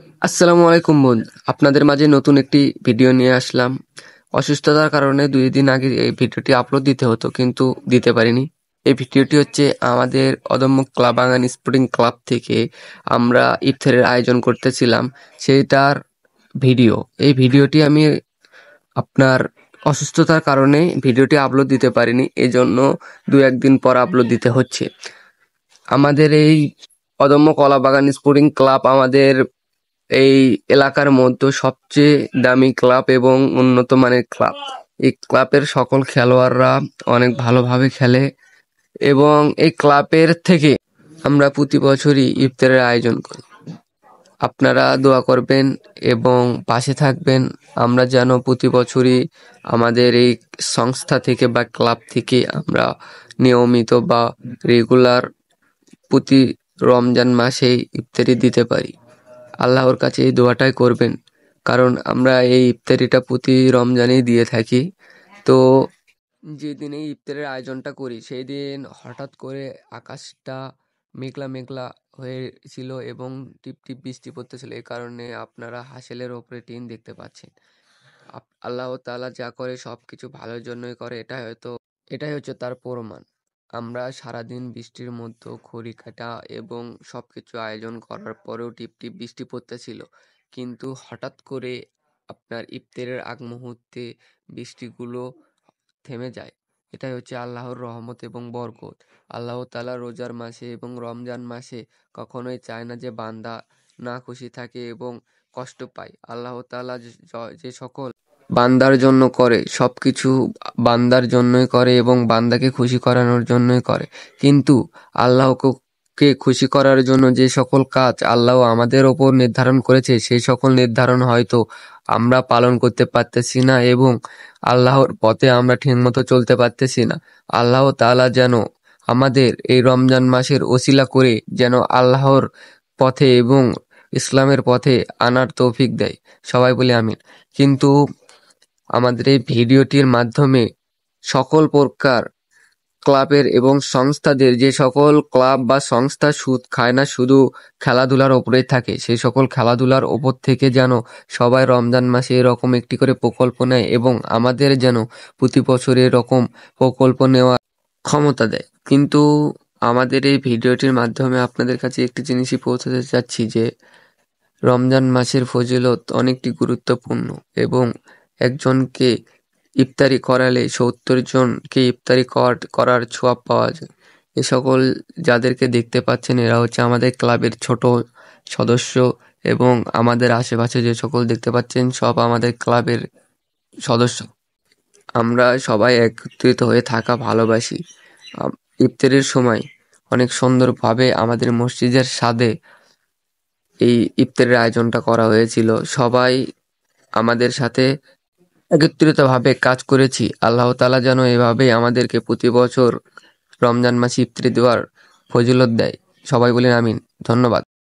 আসসালামু আলাইকুম বন্ধু, আপনাদের মাঝে নতুন একটি ভিডিও নিয়ে আসলাম। অসুস্থতার কারণে 2 দিন আগে এই ভিডিওটি আপলোড দিতে হতো, কিন্তু দিতে পারিনি। এই ভিডিওটি হচ্ছে আমাদের অদম্য ক্লাব বাগান স্পোর্টিং ক্লাব থেকে আমরা ইফতারের আয়োজন করতেছিলাম, সেইটার ভিডিও। এই ভিডিওটি আমি আপনার অসুস্থতার কারণে ভিডিওটি আপলোড দিতে পারিনি, এই জন্য 2-1 দিন পর আপলোড দিতে হচ্ছে। আমাদের এই অদম্য কলা বাগান স্পোর্টিং ক্লাব আমাদের এই এলাকার মধ্যে সবচেয়ে দামি ক্লাব এবং উন্নত মানের ক্লাব। এই ক্লাবের সকল খেলোয়াড়রা অনেক ভালোভাবে খেলে এবং এই ক্লাবের থেকে আমরা প্রতি বছরই ইফতারের আয়োজন করি। আপনারা দোয়া করবেন এবং পাশে থাকবেন। আমরা যেন প্রতি বছরই আমাদের এই সংস্থা থেকে বা ক্লাব থেকে আমরা নিয়মিত বা রেগুলার প্রতি রমজান মাসে ইফতারি দিতে পারি। আল্লাহর কাছে এই দোয়াটাই করবেন, কারণ আমরা এই ইফতারিটা প্রতি রমজানেই দিয়ে থাকি। তো যেদিন এই ইফতারের আয়োজনটা করি সেই দিন হঠাৎ করে আকাশটা মেঘলা মেঘলা হয়েছিল এবং টিপ টিপ বৃষ্টি পড়তেছিল। এই কারণে আপনারা হাসেলের ওপরে টিন দেখতে পাচ্ছেন। আল্লাহ তাআলা যা করে সবকিছু ভালোর জন্যই করে, এটাই হচ্ছে তার প্রমাণ। আমরা সারাদিন বৃষ্টির মধ্যে খড়ি কাটা এবং সবকিছু আয়োজন করার পরেও টিপ টিপ বৃষ্টি পড়তেছিল, কিন্তু হঠাৎ করে আপনার ইফতারের আগ মুহূর্তে বৃষ্টিগুলো থেমে যায়। এটাই হচ্ছে আল্লাহর রহমত এবং বরকত। আল্লাহ তাআলা রোজার মাসে এবং রমজান মাসে কখনোই চায় না যে বান্দা না খুশি থাকে এবং কষ্ট পায়। আল্লাহ তাআলা যে সকল বান্দার জন্য করে সবকিছু বান্দার জন্যই করে এবং বান্দাকে খুশি করানোর জন্যই করে। কিন্তু আল্লাহকে খুশি করার জন্য যে সকল কাজ আল্লাহ আমাদের ওপর নির্ধারণ করেছে, সেই সকল নির্ধারণ হয়তো আমরা পালন করতে পারতেছি না এবং আল্লাহর পথে আমরা ঠিকমতো চলতে পারতেছি না। আল্লাহ তাআলা যেন আমাদের এই রমজান মাসের ওসিলা করে যেন আল্লাহর পথে এবং ইসলামের পথে আনার তৌফিক দেয়। সবাই বলি আমিন। কিন্তু আমাদের এই ভিডিওটির মাধ্যমে সকল প্রকার ক্লাবের এবং সংস্থাদের, যে সকল ক্লাব বা সংস্থা সুদ খায় না, শুধু খেলাধুলার ওপরেই থাকে, সেই সকল খেলাধুলার ওপর থেকে যেন সবাই রমজান মাসে এরকম একটি করে প্রকল্প নেয় এবং আমাদের যেন প্রতি বছর এরকম প্রকল্প নেওয়ার ক্ষমতা দেয়। কিন্তু আমাদের এই ভিডিওটির মাধ্যমে আপনাদের কাছে একটি জিনিসই পৌঁছাতে চাচ্ছি যে রমজান মাসের ফজিলত অনেকটি গুরুত্বপূর্ণ এবং একজনকে ইফতারি করালে 70 জনকে ইফতারি করার ছোঁয়া পাওয়া যায়। এ সকল যাদেরকে দেখতে পাচ্ছেন এরা হচ্ছে আমাদের ক্লাবের ছোট সদস্য এবং আমাদের আশেপাশে যে সকল দেখতে পাচ্ছেন সব আমাদের ক্লাবের সদস্য। আমরা সবাই একত্রিত হয়ে থাকা ভালোবাসি। ইফতারের সময় অনেক সুন্দরভাবে আমাদের মসজিদের ছাদে এই ইফতারের আয়োজনটা করা হয়েছিল। সবাই আমাদের সাথে একত্রিতভাবে কাজ করেছি। আল্লাহ তাআলা যেন এভাবেই আমাদেরকে প্রতি বছর রমজান মাসে ইফতারি দেওয়ার ফজিলত দেয়। সবাই বলেন আমিন। ধন্যবাদ।